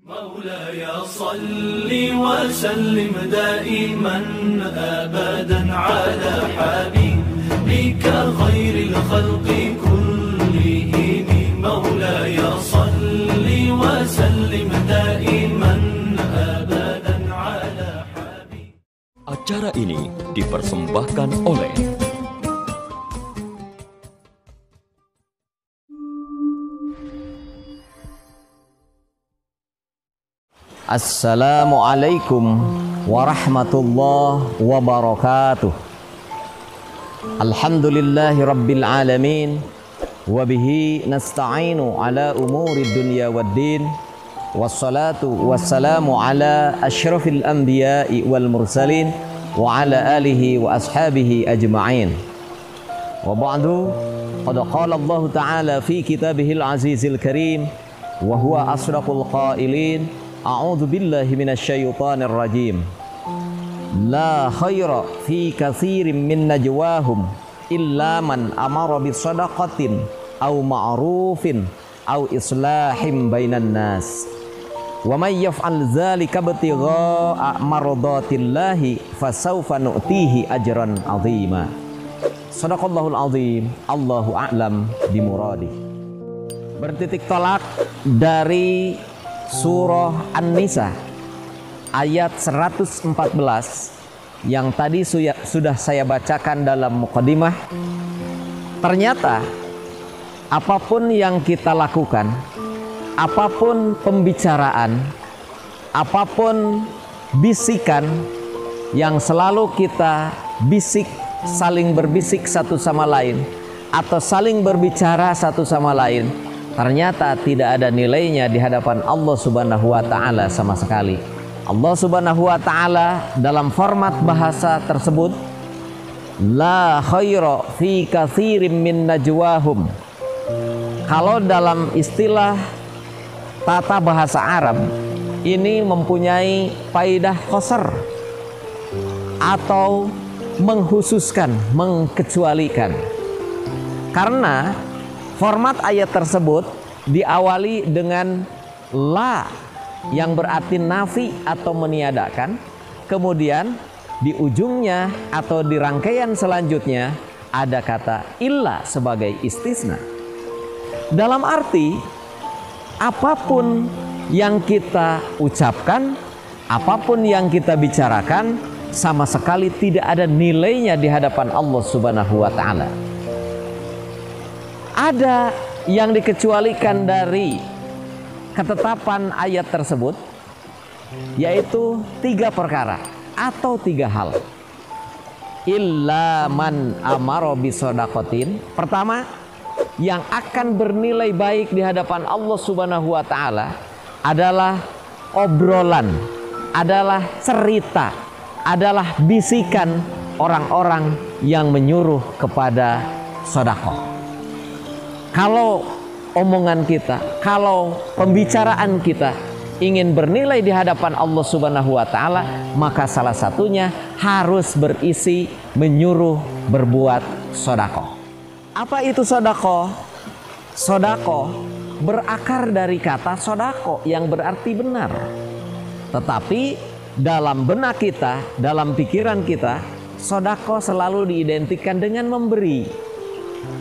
مولاي صل وسلم دائما أبدا على حبيبك خير الخلق كلهم مولاي صل وسلم دائما أبدا على حبيبك. Acara ini dipersembahkan oleh Assalamualaikum warahmatullahi wabarakatuh. Alhamdulillahi rabbil alamin. Wabihi nasta'inu ala umuri dunya waddin. Wassalatu wassalamu ala ashrafil anbiya'i wal mursalin. Wa ala alihi wa ashabihi ajma'in. Wa ba'du, qad qala Allah ta'ala fi kitabihil azizil karim. Wa huwa asraqul qailin. A'udzu billahi minasyaitonir rajim. La khaira fi katsirin min najwahum illa man amara bisadaqatin aw ma'rufin aw islahim bainan nas. Wa may yaf'al dzalika ibtigha'a mardatillahi fasawfa nu'tihi ajran 'azima. Shadaqallahul 'azim. Allahu a'lam bimuradi. Bertitik tolak dari Surah An-Nisa ayat 114 yang tadi sudah saya bacakan dalam muqaddimah. Ternyata apapun yang kita lakukan, apapun pembicaraan, apapun bisikan yang selalu kita bisik, saling berbisik satu sama lain atau saling berbicara satu sama lain, ternyata tidak ada nilainya di hadapan Allah Subhanahu wa Ta'ala sama sekali. Allah Subhanahu wa Ta'ala dalam format bahasa tersebut, la khaira fi katsirin min najwahum. Kalau dalam istilah tata bahasa Arab, ini mempunyai faidah qasar atau menghususkan, mengkecualikan. Karena format ayat tersebut diawali dengan la yang berarti nafi atau meniadakan. Kemudian di ujungnya atau di rangkaian selanjutnya ada kata illa sebagai istisna. Dalam arti apapun yang kita ucapkan, apapun yang kita bicarakan, sama sekali tidak ada nilainya di hadapan Allah Subhanahu wa Ta'ala. Ada yang dikecualikan dari ketetapan ayat tersebut, yaitu 3 perkara atau 3 hal. Illa man amara bisadaqatin. Pertama, yang akan bernilai baik di hadapan Allah Subhanahu wa Ta'ala adalah obrolan, adalah cerita, adalah bisikan orang-orang yang menyuruh kepada sedekah. Kalau omongan kita, kalau pembicaraan kita ingin bernilai di hadapan Allah Subhanahu wa Ta'ala, maka salah satunya harus berisi menyuruh berbuat sedekah. Apa itu sedekah? Sedekah berakar dari kata sodako yang berarti benar. Tetapi dalam benak kita, dalam pikiran kita, sedekah selalu diidentikan dengan memberi.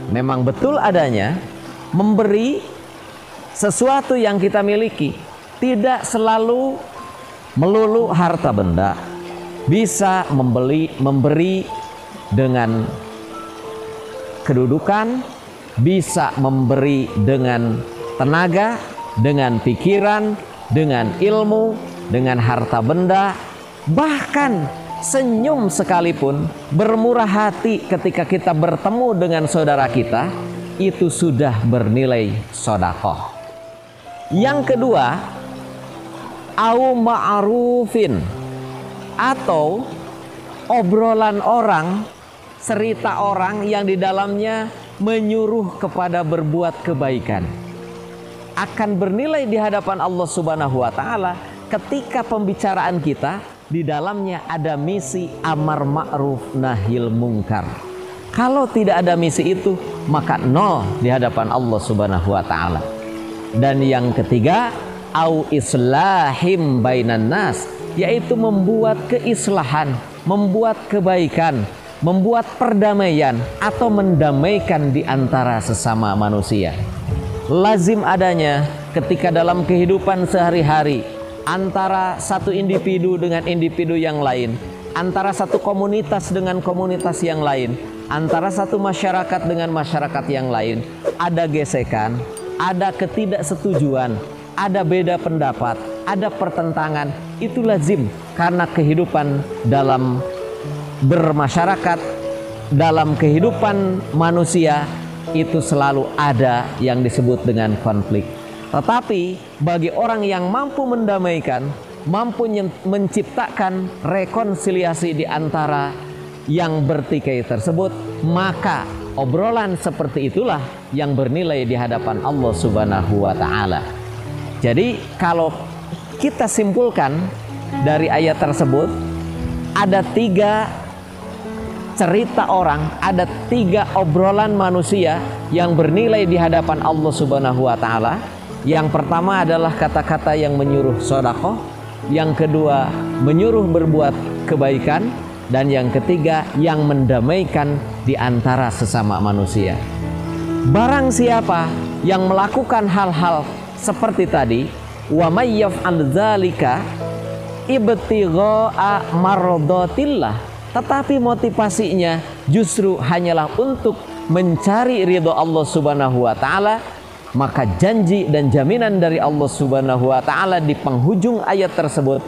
Memang betul adanya memberi sesuatu yang kita miliki, tidak selalu melulu harta benda. Bisa memberi dengan kedudukan, bisa memberi dengan tenaga, dengan pikiran, dengan ilmu, dengan harta benda, bahkan senyum sekalipun, bermurah hati ketika kita bertemu dengan saudara kita, itu sudah bernilai sedekah. Yang kedua, au ma'rufin, atau obrolan orang, cerita orang yang di dalamnya menyuruh kepada berbuat kebaikan, akan bernilai di hadapan Allah Subhanahu wa Ta'ala ketika pembicaraan kita di dalamnya ada misi amar ma'ruf nahil mungkar. Kalau tidak ada misi itu, maka nol di hadapan Allah Subhanahu wa Ta'ala. Dan yang ketiga, au islahim bainan nas, yaitu membuat keislahan, membuat kebaikan, membuat perdamaian atau mendamaikan di antara sesama manusia. Lazim adanya ketika dalam kehidupan sehari-hari antara satu individu dengan individu yang lain, antara satu komunitas dengan komunitas yang lain, antara satu masyarakat dengan masyarakat yang lain, ada gesekan, ada ketidaksetujuan, ada beda pendapat, ada pertentangan. Itu lazim karena kehidupan dalam bermasyarakat, dalam kehidupan manusia itu selalu ada yang disebut dengan konflik. Tetapi bagi orang yang mampu mendamaikan, mampu menciptakan rekonsiliasi di antara yang bertikai tersebut, maka obrolan seperti itulah yang bernilai di hadapan Allah Subhanahu wa Ta'ala. Jadi kalau kita simpulkan dari ayat tersebut, ada 3 cerita orang, ada 3 obrolan manusia yang bernilai di hadapan Allah Subhanahu wa Ta'ala. Yang pertama adalah kata-kata yang menyuruh sedekah, yang kedua menyuruh berbuat kebaikan, dan yang ketiga yang mendamaikan di antara sesama manusia. Barang siapa yang melakukan hal-hal seperti tadi, wa may yaf'al dzalika ibtigha'a mardatillah, tetapi motivasinya justru hanyalah untuk mencari ridho Allah Subhanahu wa Ta'ala, maka janji dan jaminan dari Allah Subhanahu wa Ta'ala di penghujung ayat tersebut,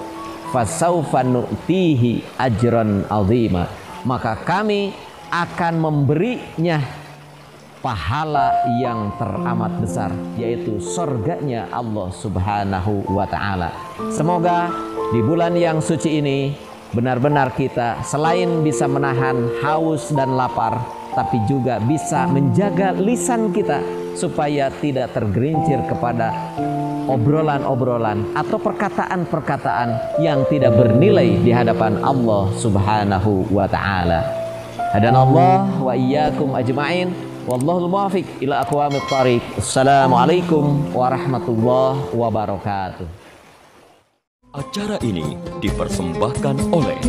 fasaufa nu'tihi ajran azima, maka kami akan memberinya pahala yang teramat besar, yaitu surganya Allah Subhanahu wa Ta'ala. Semoga di bulan yang suci ini benar-benar kita selain bisa menahan haus dan lapar, tapi juga bisa menjaga lisan kita supaya tidak tergelincir kepada obrolan-obrolan atau perkataan-perkataan yang tidak bernilai di hadapan Allah Subhanahu wa Ta'ala. Hadanallah wa iyyakum ajma'in. Wallahul muwaffiq ila aqwamit thariq. Assalamualaikum warahmatullahi wabarakatuh. Acara ini dipersembahkan oleh